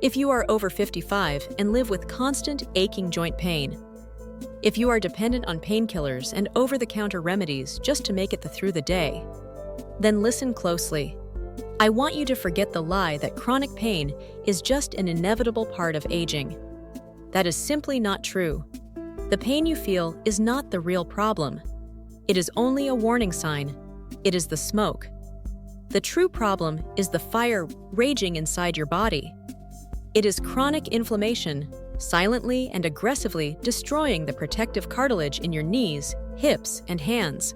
If you are over 55 and live with constant aching joint pain, if you are dependent on painkillers and over-the-counter remedies just to make it through the day, then listen closely. I want you to forget the lie that chronic pain is just an inevitable part of aging. That is simply not true. The pain you feel is not the real problem. It is only a warning sign. It is the smoke. The true problem is the fire raging inside your body. It is chronic inflammation, silently and aggressively destroying the protective cartilage in your knees, hips, and hands.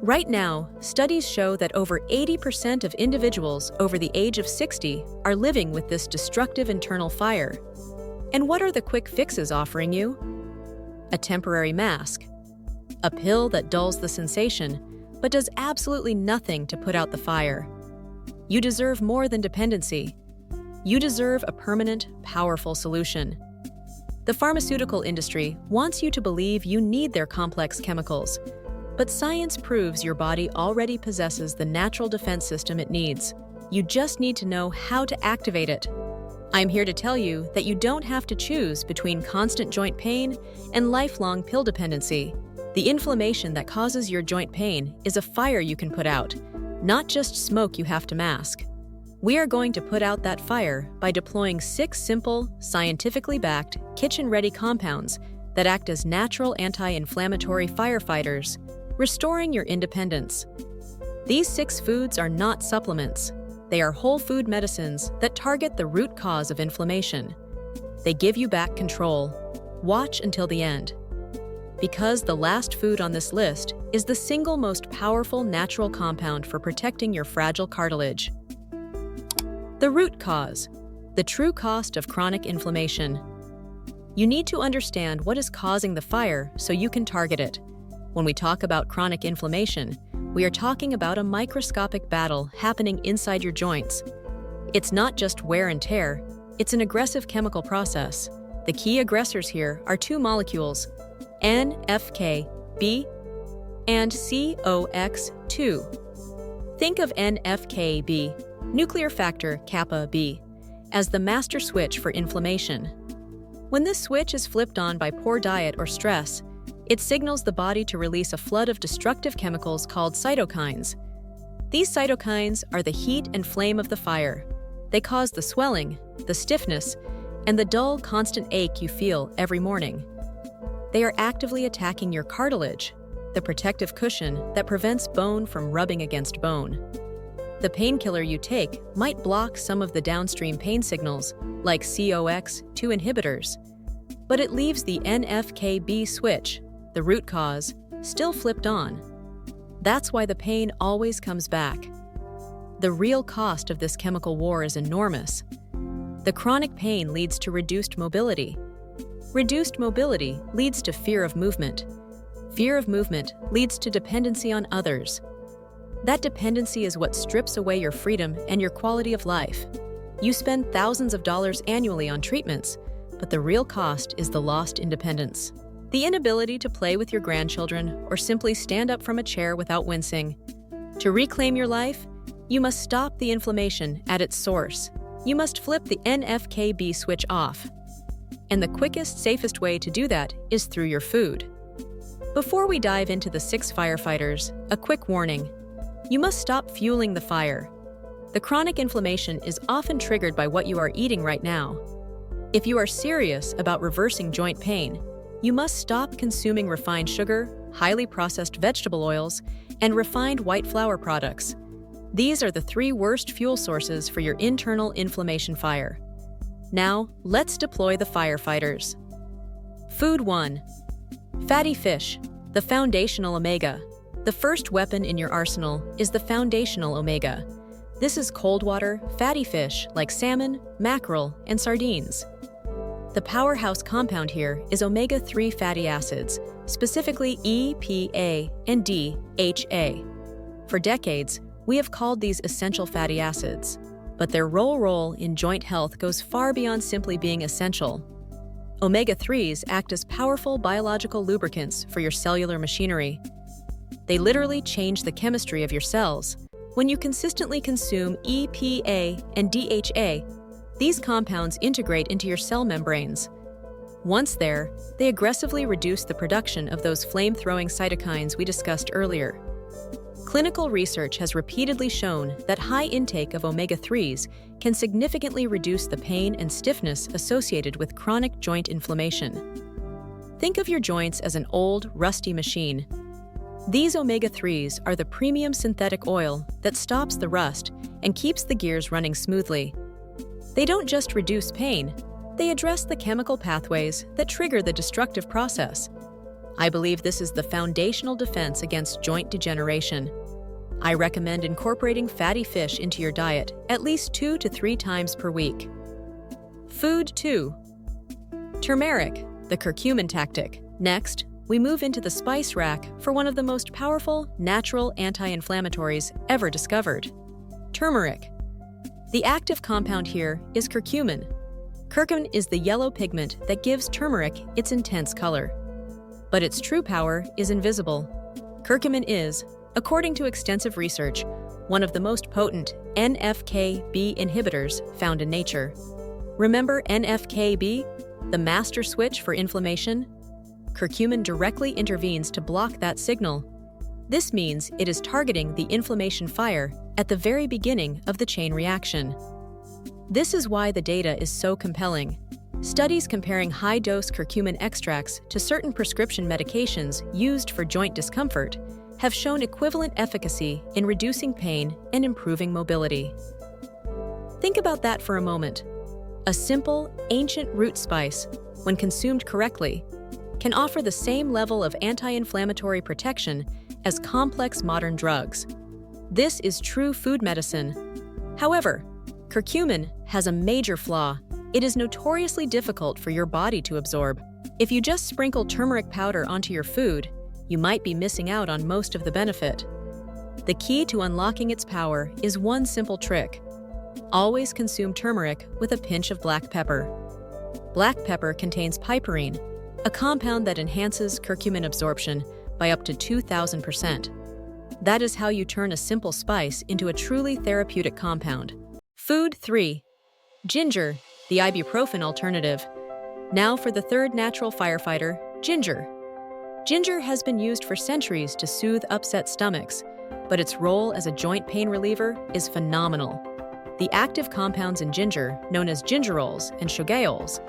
Right now, studies show that over 80% of individuals over the age of 60 are living with this destructive internal fire. And what are the quick fixes offering you? A temporary mask. A pill that dulls the sensation, but does absolutely nothing to put out the fire. You deserve more than dependency. You deserve a permanent, powerful solution. The pharmaceutical industry wants you to believe you need their complex chemicals, but science proves your body already possesses the natural defense system it needs. You just need to know how to activate it. I'm here to tell you that you don't have to choose between constant joint pain and lifelong pill dependency. The inflammation that causes your joint pain is a fire you can put out, not just smoke you have to mask. We are going to put out that fire by deploying 6 simple, scientifically backed, kitchen-ready compounds that act as natural anti-inflammatory firefighters, restoring your independence. These 6 foods are not supplements. They are whole food medicines that target the root cause of inflammation. They give you back control. Watch until the end. Because the last food on this list is the single most powerful natural compound for protecting your fragile cartilage. The root cause, the true cost of chronic inflammation. You need to understand what is causing the fire so you can target it. When we talk about chronic inflammation, we are talking about a microscopic battle happening inside your joints. It's not just wear and tear, it's an aggressive chemical process. The key aggressors here are 2 molecules, NFKB and COX-2. Think of NFKB, nuclear factor kappa B, as the master switch for inflammation. When this switch is flipped on by poor diet or stress, it signals the body to release a flood of destructive chemicals called cytokines. These cytokines are the heat and flame of the fire. They cause the swelling, the stiffness, and the dull, constant ache you feel every morning. They are actively attacking your cartilage, the protective cushion that prevents bone from rubbing against bone. The painkiller you take might block some of the downstream pain signals, like COX-2 inhibitors, but it leaves the NFKB switch, the root cause, still flipped on. That's why the pain always comes back. The real cost of this chemical war is enormous. The chronic pain leads to reduced mobility. Reduced mobility leads to fear of movement. Fear of movement leads to dependency on others. That dependency is what strips away your freedom and your quality of life. You spend thousands of dollars annually on treatments, but the real cost is the lost independence. The inability to play with your grandchildren or simply stand up from a chair without wincing. To reclaim your life, you must stop the inflammation at its source. You must flip the NFKB switch off. And the quickest, safest way to do that is through your food. Before we dive into the 6 firefighters, a quick warning. You must stop fueling the fire. The chronic inflammation is often triggered by what you are eating right now. If you are serious about reversing joint pain, you must stop consuming refined sugar, highly processed vegetable oils, and refined white flour products. These are the 3 worst fuel sources for your internal inflammation fire. Now, let's deploy the firefighters. Food 1. Fatty fish, the foundational omega. The first weapon in your arsenal is the foundational omega. This is cold water, fatty fish like salmon, mackerel, and sardines. The powerhouse compound here is omega-3 fatty acids, specifically EPA and DHA. For decades, we have called these essential fatty acids, but their role in joint health goes far beyond simply being essential. Omega-3s act as powerful biological lubricants for your cellular machinery. They literally change the chemistry of your cells. When you consistently consume EPA and DHA, These compounds integrate into your cell membranes. Once there, they aggressively reduce the production of those flame-throwing cytokines we discussed earlier. Clinical research has repeatedly shown that high intake of omega-3s can significantly reduce the pain and stiffness associated with chronic joint inflammation. Think of your joints as an old, rusty machine. These omega-3s are the premium synthetic oil that stops the rust and keeps the gears running smoothly. They don't just reduce pain, they address the chemical pathways that trigger the destructive process. I believe this is the foundational defense against joint degeneration. I recommend incorporating fatty fish into your diet at least 2 to 3 times per week. Food 2. Turmeric, the curcumin tactic. Next, we move into the spice rack for one of the most powerful, natural anti-inflammatories ever discovered: turmeric. The active compound here is curcumin. Curcumin is the yellow pigment that gives turmeric its intense color. But its true power is invisible. Curcumin is, according to extensive research, one of the most potent NF-κB inhibitors found in nature. Remember NF-κB, the master switch for inflammation? Curcumin directly intervenes to block that signal. This means it is targeting the inflammation fire at the very beginning of the chain reaction. This is why the data is so compelling. Studies comparing high-dose curcumin extracts to certain prescription medications used for joint discomfort have shown equivalent efficacy in reducing pain and improving mobility. Think about that for a moment. A simple, ancient root spice, when consumed correctly, can offer the same level of anti-inflammatory protection as complex modern drugs. This is true food medicine. However, curcumin has a major flaw. It is notoriously difficult for your body to absorb. If you just sprinkle turmeric powder onto your food, you might be missing out on most of the benefit. The key to unlocking its power is one simple trick. Always consume turmeric with a pinch of black pepper. Black pepper contains piperine, a compound that enhances curcumin absorption by up to 2,000%. That is how you turn a simple spice into a truly therapeutic compound. Food 3. Ginger, the ibuprofen alternative. Now for the third natural firefighter, ginger. Ginger has been used for centuries to soothe upset stomachs, but its role as a joint pain reliever is phenomenal. The active compounds in ginger, known as gingerols and shogaols,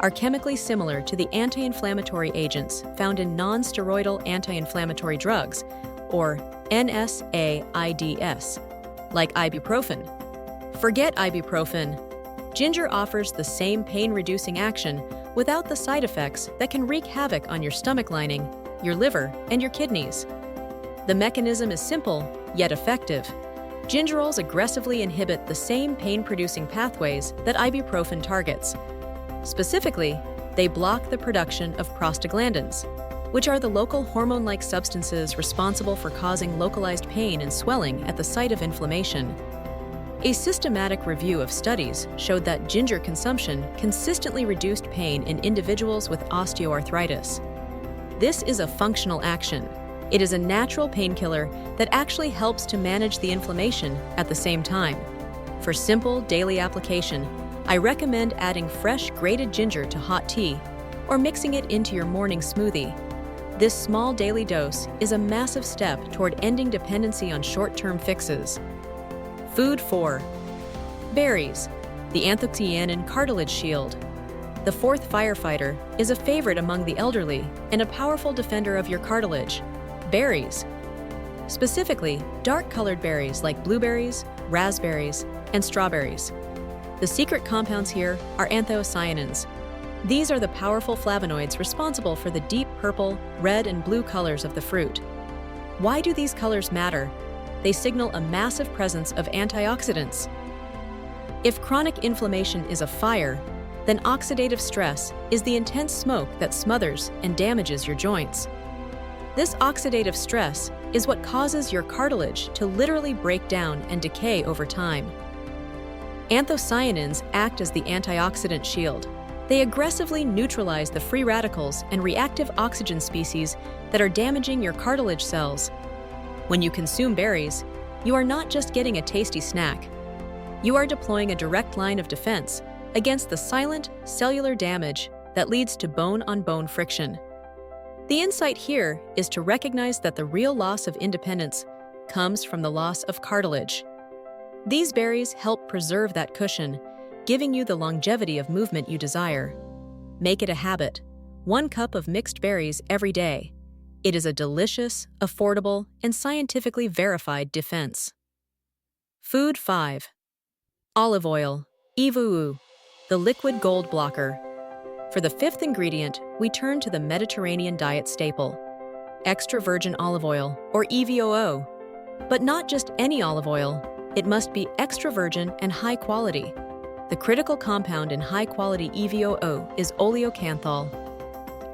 are chemically similar to the anti-inflammatory agents found in non-steroidal anti-inflammatory drugs, or NSAIDs, like ibuprofen. Forget ibuprofen. Ginger offers the same pain-reducing action without the side effects that can wreak havoc on your stomach lining, your liver, and your kidneys. The mechanism is simple, yet effective. Gingerols aggressively inhibit the same pain-producing pathways that ibuprofen targets. Specifically, they block the production of prostaglandins, which are the local hormone-like substances responsible for causing localized pain and swelling at the site of inflammation. A systematic review of studies showed that ginger consumption consistently reduced pain in individuals with osteoarthritis. This is a functional action. It is a natural painkiller that actually helps to manage the inflammation at the same time. For simple daily application, I recommend adding fresh grated ginger to hot tea or mixing it into your morning smoothie. This small daily dose is a massive step toward ending dependency on short-term fixes. Food 4. Berries, the anthocyanin cartilage shield. The fourth firefighter is a favorite among the elderly and a powerful defender of your cartilage. Berries. Specifically, dark-colored berries like blueberries, raspberries, and strawberries. The secret compounds here are anthocyanins. These are the powerful flavonoids responsible for the deep purple, red, and blue colors of the fruit. Why do these colors matter? They signal a massive presence of antioxidants. If chronic inflammation is a fire, then oxidative stress is the intense smoke that smothers and damages your joints. This oxidative stress is what causes your cartilage to literally break down and decay over time. Anthocyanins act as the antioxidant shield. They aggressively neutralize the free radicals and reactive oxygen species that are damaging your cartilage cells. When you consume berries, you are not just getting a tasty snack. You are deploying a direct line of defense against the silent cellular damage that leads to bone-on-bone friction. The insight here is to recognize that the real loss of independence comes from the loss of cartilage. These berries help preserve that cushion, giving you the longevity of movement you desire. Make it a habit. 1 cup of mixed berries every day. It is a delicious, affordable, and scientifically verified defense. Food 5. Olive oil, EVOO, the liquid gold blocker. For the 5th ingredient, we turn to the Mediterranean diet staple, extra virgin olive oil, or EVOO. But not just any olive oil, it must be extra virgin and high quality. The critical compound in high-quality EVOO is oleocanthal.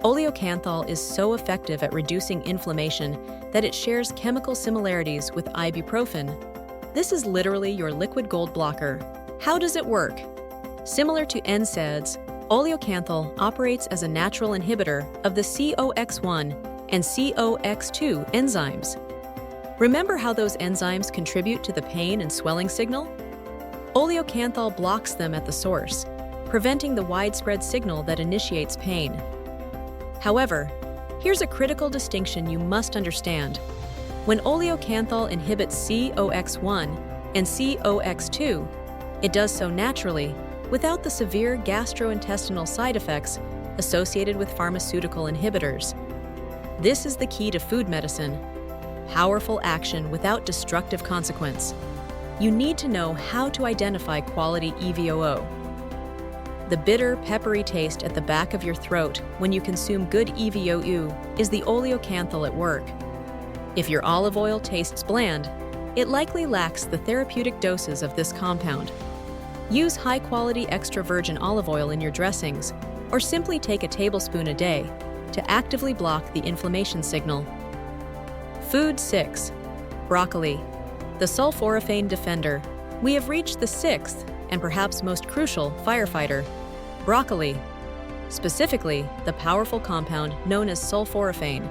Oleocanthal is so effective at reducing inflammation that it shares chemical similarities with ibuprofen. This is literally your liquid gold blocker. How does it work? Similar to NSAIDs, oleocanthal operates as a natural inhibitor of the COX-1 and COX-2 enzymes. Remember how those enzymes contribute to the pain and swelling signal? Oleocanthal blocks them at the source, preventing the widespread signal that initiates pain. However, here's a critical distinction you must understand. When oleocanthal inhibits COX-1 and COX-2, it does so naturally, without the severe gastrointestinal side effects associated with pharmaceutical inhibitors. This is the key to food medicine: powerful action without destructive consequence. You need to know how to identify quality EVOO. The bitter, peppery taste at the back of your throat when you consume good EVOO is the oleocanthal at work. If your olive oil tastes bland, it likely lacks the therapeutic doses of this compound. Use high-quality extra virgin olive oil in your dressings, or simply take a tablespoon a day to actively block the inflammation signal. Food 6. Broccoli, the sulforaphane defender. We have reached the 6th, and perhaps most crucial, firefighter: broccoli. Specifically, the powerful compound known as sulforaphane.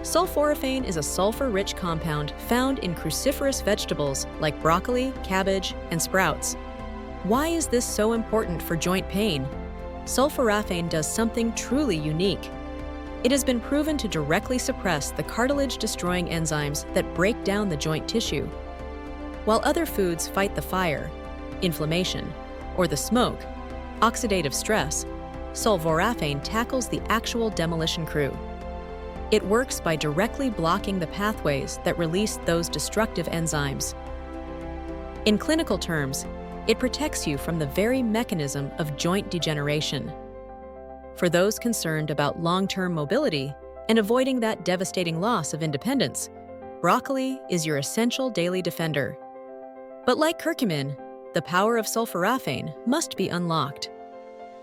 Sulforaphane is a sulfur-rich compound found in cruciferous vegetables like broccoli, cabbage, and sprouts. Why is this so important for joint pain? Sulforaphane does something truly unique. It has been proven to directly suppress the cartilage-destroying enzymes that break down the joint tissue. While other foods fight the fire, inflammation, or the smoke, oxidative stress, sulforaphane tackles the actual demolition crew. It works by directly blocking the pathways that release those destructive enzymes. In clinical terms, it protects you from the very mechanism of joint degeneration. For those concerned about long-term mobility and avoiding that devastating loss of independence, broccoli is your essential daily defender. But like curcumin, the power of sulforaphane must be unlocked.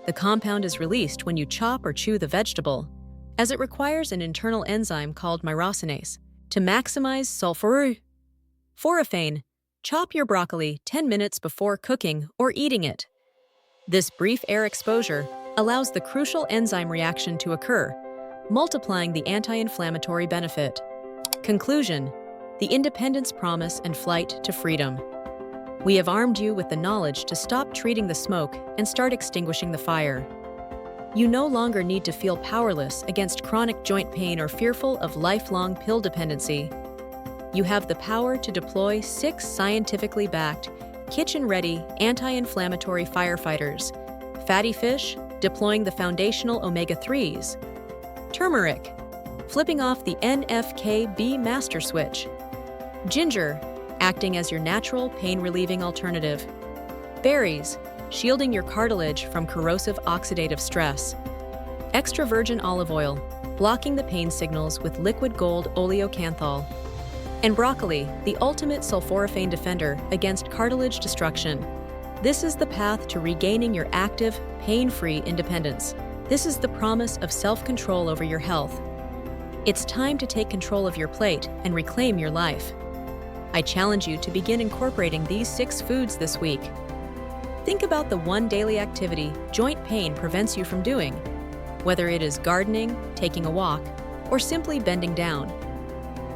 The compound is released when you chop or chew the vegetable, as it requires an internal enzyme called myrosinase to maximize sulforaphane. Chop your broccoli 10 minutes before cooking or eating it. This brief air exposure allows the crucial enzyme reaction to occur, multiplying the anti-inflammatory benefit. Conclusion: the independence promise and flight to freedom. We have armed you with the knowledge to stop treating the smoke and start extinguishing the fire. You no longer need to feel powerless against chronic joint pain or fearful of lifelong pill dependency. You have the power to deploy 6 scientifically backed, kitchen-ready anti-inflammatory firefighters. Fatty fish, deploying the foundational omega-3s. Turmeric, flipping off the NFKB master switch. Ginger, acting as your natural pain-relieving alternative. Berries, shielding your cartilage from corrosive oxidative stress. Extra virgin olive oil, blocking the pain signals with liquid gold oleocanthal. And broccoli, the ultimate sulforaphane defender against cartilage destruction. This is the path to regaining your active, pain-free independence. This is the promise of self-control over your health. It's time to take control of your plate and reclaim your life. I challenge you to begin incorporating these 6 foods this week. Think about the one daily activity joint pain prevents you from doing, whether it is gardening, taking a walk, or simply bending down.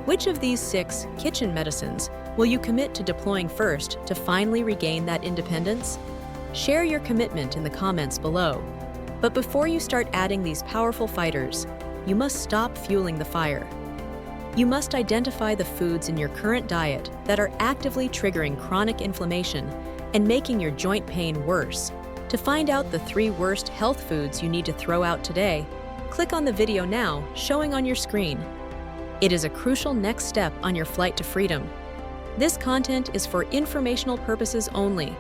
Which of these 6 kitchen medicines will you commit to deploying first to finally regain that independence? Share your commitment in the comments below. But before you start adding these powerful fighters, you must stop fueling the fire. You must identify the foods in your current diet that are actively triggering chronic inflammation and making your joint pain worse. To find out the 3 worst health foods you need to throw out today, click on the video now showing on your screen. It is a crucial next step on your flight to freedom. This content is for informational purposes only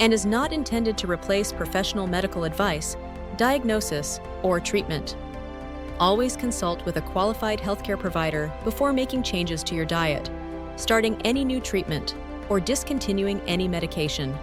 and is not intended to replace professional medical advice, diagnosis, or treatment. Always consult with a qualified healthcare provider before making changes to your diet, starting any new treatment, or discontinuing any medication.